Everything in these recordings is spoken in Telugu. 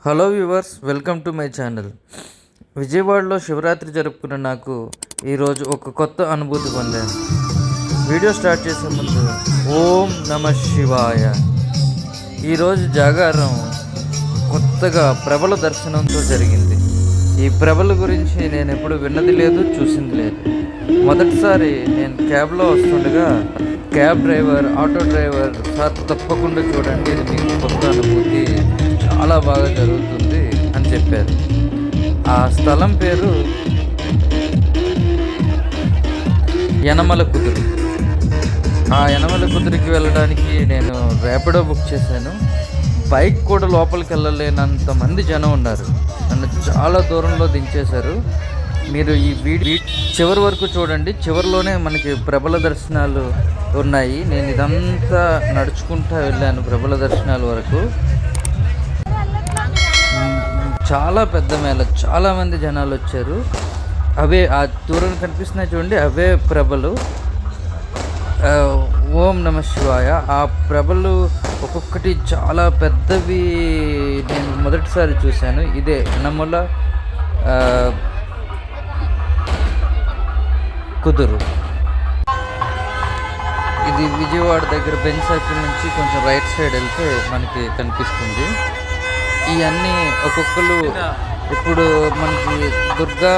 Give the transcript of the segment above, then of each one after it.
Hello viewers, welcome to my channel. విజయవాడలో శివరాత్రి జరుపుకున్న నాకు ఈరోజు ఒక కొత్త అనుభూతి పొందాను. వీడియో స్టార్ట్ చేసే ముందు ఓం నమ శివాయ. ఈరోజు జాగారం కొత్తగా ప్రభల దర్శనంతో జరిగింది. ఈ ప్రభల గురించి నేను ఎప్పుడు విన్నది లేదు, చూసింది లేదు. మొదటిసారి నేను క్యాబ్లో వస్తుండగా cab driver, auto driver sir తప్పకుండా చూడండి, ఇది మీకు కొత్త అనుభూతి, చాలా బాగా జరుగుతుంది అని చెప్పారు. ఆ స్థలం పేరు యనమల కుదురు. ఆ యనమల కుదురుకి వెళ్ళడానికి నేను ర్యాపిడో బుక్ చేశాను. బైక్ కూడా లోపలికి వెళ్ళలేనంత మంది జనం ఉన్నారు. నన్ను చాలా దూరంలో దించేశారు. మీరు ఈ వీడియో చివరి వరకు చూడండి. చివరిలోనే మనకి ప్రభల దర్శనాలు ఉన్నాయి. నేను ఇదంతా నడుచుకుంటూ వెళ్ళాను ప్రభల దర్శనాల వరకు. చాలా పెద్ద మేళ, చాలామంది జనాలు వచ్చారు. అవే ఆ దూరం కనిపిస్తున్నాయి చూడండి, అవే ప్రభలు. ఓం నమ శివాయ. ఆ ప్రభలు ఒక్కొక్కటి చాలా పెద్దవి. నేను మొదటిసారి చూశాను. ఇదే యనమల కుదురు. ఇది విజయవాడ దగ్గర బెంచ్ సర్కిల్ నుంచి కొంచెం రైట్ సైడ్ వెళ్తే మనకి కనిపిస్తుంది. ఇవన్నీ ఒక్కొక్కరు ఇప్పుడు మనకి దుర్గా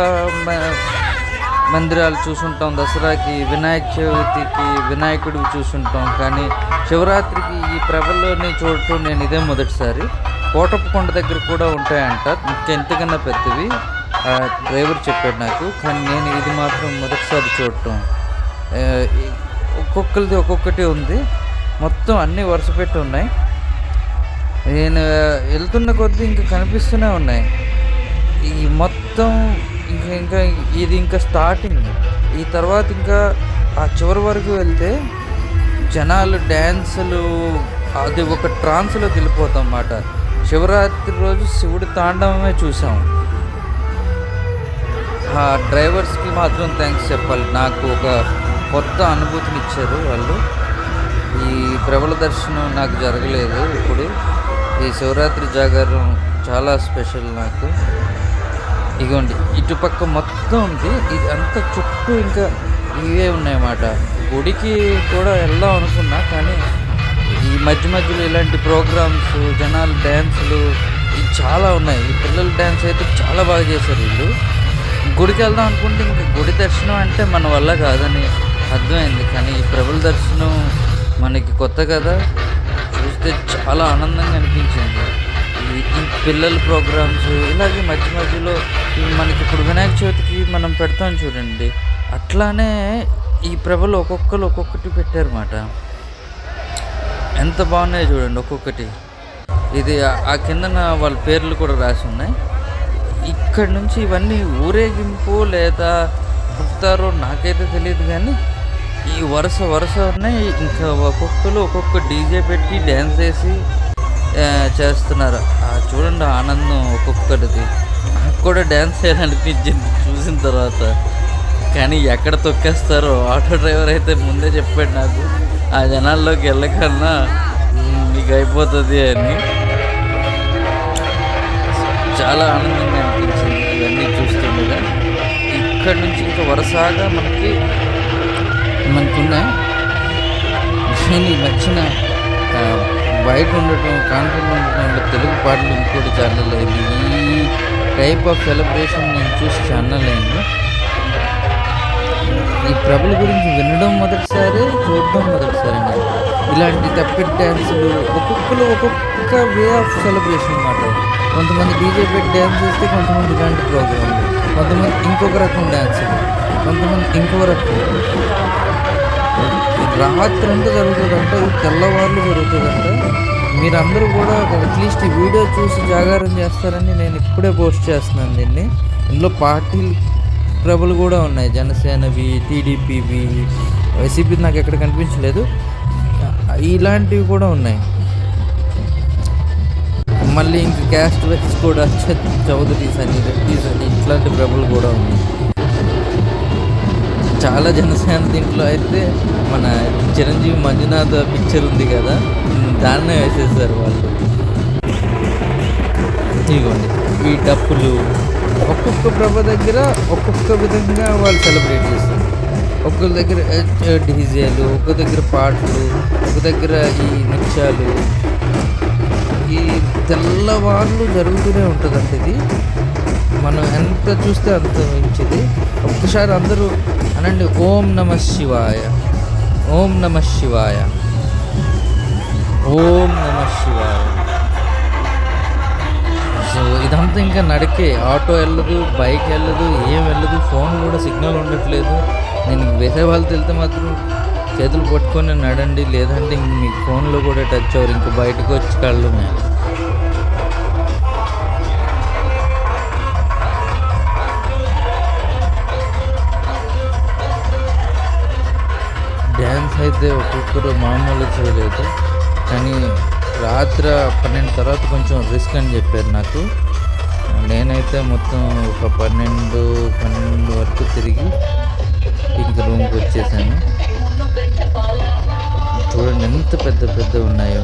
మందిరాలు చూసుంటాం, దసరాకి, వినాయక చవితికి వినాయకుడివి చూసుంటాం. కానీ శివరాత్రికి ఈ ప్రభల్లోని చూడటం నేను ఇదే మొదటిసారి. కోటప్పకొండ దగ్గర కూడా ఉంటాయంట, ఇంకెంతకన్నా పెద్దవి. డ్రైవర్ చెప్పాడు నాకు. కానీ నేను ఇది మాత్రం మొదటిసారి చూడటం. ఒక్కొక్కరిది ఒక్కొక్కటి ఉంది. మొత్తం అన్నీ వరుస పెట్టి ఉన్నాయి. నేను వెళ్తున్న కొద్దీ ఇంకా కనిపిస్తూనే ఉన్నాయి. ఈ మొత్తం ఇంకా ఇది ఇంకా స్టార్టింగ్. ఈ తర్వాత ఇంకా ఆ చివరి వరకు వెళ్తే జనాలు డ్యాన్సులు, అది ఒక ట్రాన్స్లోకి వెళ్ళిపోతాం అన్నమాట. శివరాత్రి రోజు శివుడి తాండవమే చూసాం. ఆ డ్రైవర్స్కి మాత్రం థ్యాంక్స్ చెప్పాలి. నాకు ఒక కొత్త అనుభూతిని ఇచ్చారు వాళ్ళు. ఈ ప్రభల దర్శనం నాకు జరగలేదు ఇప్పుడు. ఈ శివరాత్రి జాగారం చాలా స్పెషల్ నాకు. ఇగోండి, ఇటుపక్క మొత్తం ఉంది. ఇది అంతా చుట్టూ ఇంకా ఇవే ఉన్నాయన్నమాట. గుడికి కూడా వెళ్దాం అనుకున్నా, కానీ ఈ మధ్య మధ్యలో ఇలాంటి ప్రోగ్రామ్స్, జనాలు డ్యాన్సులు ఇవి చాలా ఉన్నాయి. ఈ పిల్లల డ్యాన్స్ అయితే చాలా బాగా చేశారు వీళ్ళు. గుడికి వెళ్దాం అనుకుంటే ఇంకా గుడి దర్శనం అంటే మన వల్ల కాదని అర్థమైంది. కానీ ఈ ప్రభల దర్శనం మనకి కొత్త కదా, చూస్తే చాలా ఆనందంగా అనిపించింది. ఈ పిల్లల ప్రోగ్రామ్స్ ఇలాగే మధ్య మధ్యలో మనకి ఇప్పుడు వినాయక చవితికి మనం పెడతాం చూడండి, అట్లానే ఈ ప్రభలు ఒక్కొక్కరు ఒక్కొక్కటి పెట్టారన్నమాట. ఎంత బాగున్నాయి చూడండి ఒక్కొక్కటి. ఇది ఆ కిందన వాళ్ళ పేర్లు కూడా రాసి ఉన్నాయి. ఇక్కడి నుంచి ఇవన్నీ ఊరేగింపు లేదా పుడతారో నాకైతే తెలియదు, కానీ ఈ వరుస ఉన్నాయి. ఇంకా ఒక్కొక్కరు ఒక్కొక్క డీజే పెట్టి డ్యాన్స్ వేసి చేస్తున్నారు. చూడండి ఆనందం ఒక్కొక్కటిది. నాకు కూడా డ్యాన్స్ చేయాలనిపించింది చూసిన తర్వాత. కానీ ఎక్కడ తొక్కేస్తారో ఆటో డ్రైవర్ అయితే ముందే చెప్పాడు నాకు, ఆ జనాల్లోకి వెళ్ళకన్నా మీకు అయిపోతుంది అని. చాలా ఆనందంగా అనిపించింది ఇవన్నీ చూస్తుండగా. ఇక్కడి నుంచి ఇంకా వరుసగా మనకున్నాయి. నేను నచ్చిన బయట ఉండటం, కాన్ఫిడెంట్ ఉండటం, తెలుగు పాటలు ఇంకోటి ఛానల్ అయింది. ఈ టైప్ ఆఫ్ సెలబ్రేషన్ నేను చూసి ఛానల్ అయింది. ఈ ప్రభల గురించి వినడం మొదటిసారి, చూడడం మొదటిసారి. ఇలాంటి తప్పెట్ డ్యాన్సులు ఒక్కొక్కరు ఒక్కొక్క వే ఆఫ్ సెలబ్రేషన్ అన్నమాట. కొంతమంది డీజే పెట్టి డ్యాన్స్ చేస్తే, కొంతమంది ఇలాంటి ప్రోగ్రాంలు, కొంతమంది ఇంకొక రకం డ్యాన్సులు, కొంతమంది ఇంకొక రకం. రాత్రి అంతా జరుగుతుందంట, ఇది తెల్లవారులు జరుగుతుందంట. మీరందరూ కూడా అట్లీస్ట్ ఈ వీడియో చూసి జాగారం చేస్తారని నేను ఇప్పుడే పోస్ట్ చేస్తున్నాను దీన్ని. ఇందులో పార్టీలు ప్రభలు కూడా ఉన్నాయి, జనసేనవి, టీడీపీవి, వైసీపీ నాకు ఎక్కడ కనిపించలేదు. ఇలాంటివి కూడా ఉన్నాయి. మళ్ళీ ఇంక క్యాస్ట్ వైజ్ కూడా చౌదరీస్ అని, రెడ్డిస్ అని, ఇట్లాంటి ప్రభలు కూడా ఉన్నాయి. చాలా జనసేన దీంట్లో అయితే మన చిరంజీవి మంజునాథ్ పిక్చర్ ఉంది కదా, దాన్నే వేసేసారు వాళ్ళు. ఇదిగోండి ఈ డప్పులు ఒక్కొక్క ప్రభ దగ్గర ఒక్కొక్క విధంగా వాళ్ళు సెలబ్రేట్ చేస్తారు. ఒక్కొక్క దగ్గర డీజేలు, ఒక్కొక్క దగ్గర పాటలు, ఒక దగ్గర ఈ నృత్యాలు, ఈ తెల్లవార్లు జరుగుతూనే ఉంటుందండి ఇది. మనం ఎంత చూస్తే అంత మంచిది. ఒక్కసారి అందరూ అనండి, ఓం నమ శివాయ, ఓం నమ శివాయ, ఓం నమ శివాయ. సో ఇదంతా ఇంకా నడికే, ఆటో వెళ్ళదు, బైక్ వెళ్ళదు, ఏం వెళ్ళదు, ఫోన్ కూడా సిగ్నల్ ఉండట్లేదు. నేను వేసే వాళ్ళతో వెళ్తే మాత్రం చేతులు పట్టుకొని నడండి, లేదంటే ఇంక మీ ఫోన్లో కూడా టచ్ అవ్వరు, ఇంకా బయటకు వచ్చి కళ్ళు మేము. డ్యాన్స్ అయితే ఒక్కొక్కరు మామూలు చేయలేదు, కానీ రాత్రి 12 తర్వాత కొంచెం రిస్క్ అని చెప్పారు నాకు. నేనైతే మొత్తం ఒక 12 వరకు తిరిగి ఇంక రూమ్కి వచ్చేసాను. చూడండి ఎంత పెద్ద పెద్ద ఉన్నాయో,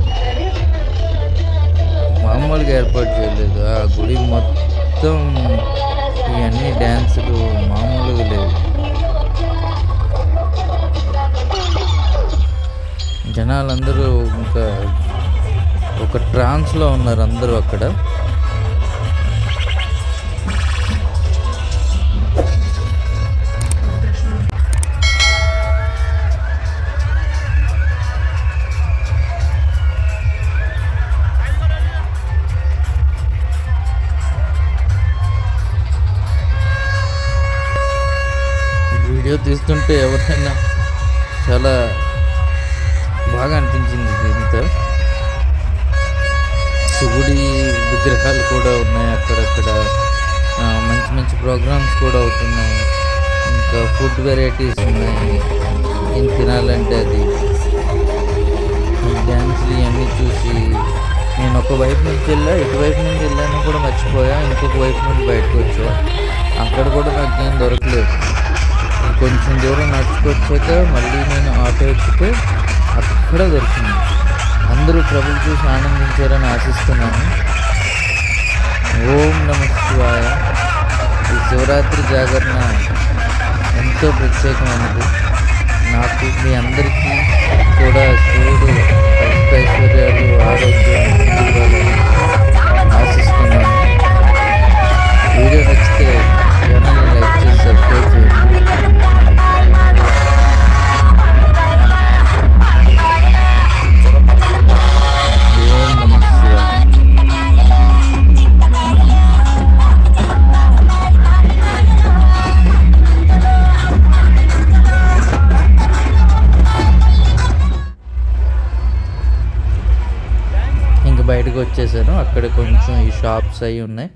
మామూలుగా ఏర్పాటు చేయలేదు. ఆ గుడి మొత్తం ఇవన్నీ డ్యాన్సులు మామూలుగా లేవు. జనాలందరూ ఇంకా ఒక ట్రాన్స్లో ఉన్నారు అందరూ అక్కడ. వీడియో తీస్తుంటే ఎవరికైనా చాలా బాగా అనిపించింది. దీంతో శివుడి విగ్రహాలు కూడా ఉన్నాయి అక్కడక్కడ, మంచి మంచి ప్రోగ్రామ్స్ కూడా అవుతున్నాయి, ఇంకా ఫుడ్ వెరైటీస్ ఉన్నాయి. ఏం తినాలంటే అది, ఈ డ్యాన్స్లు ఇవన్నీ చూసి నేను ఒక వైపు నుంచి ఇటువైపు నుంచి వెళ్ళాను కూడా మర్చిపోయా. ఇంకొక వైపు నుండి బయటకు వచ్చా, అక్కడ కూడా నాకు ఏం దొరకలేదు. కొంచెం దూరం నడుచుకొచ్చాక మళ్ళీ నేను ఆటో ఎక్కితే అక్కడ దొరికింది. అందరూ ప్రభులు చూసి ఆనందించారని ఆశిస్తున్నాను. ఓం నమ శివాయ. ఈ శివరాత్రి జాగరణ ఎంతో ప్రత్యేకమైనది. నాకు మీ అందరికీ కూడా శివుడు ఐశ్వర్యాలు, ఆరోగ్యం ఇవ్వాలని ఆశిస్తున్నాను. వీడియో నచ్చితే ఛానల్ని లైక్ చేసి సబ్స్క్రైబ్ చేయండి. బయటకు వచ్చేసాను. అక్కడ కొంచెం ఈ షాప్స్ అవి ఉన్నాయి,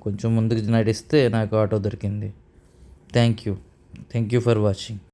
కొంచెం ముందుకు నడిస్తే నాకు ఆటో దొరికింది. Thank you for watching.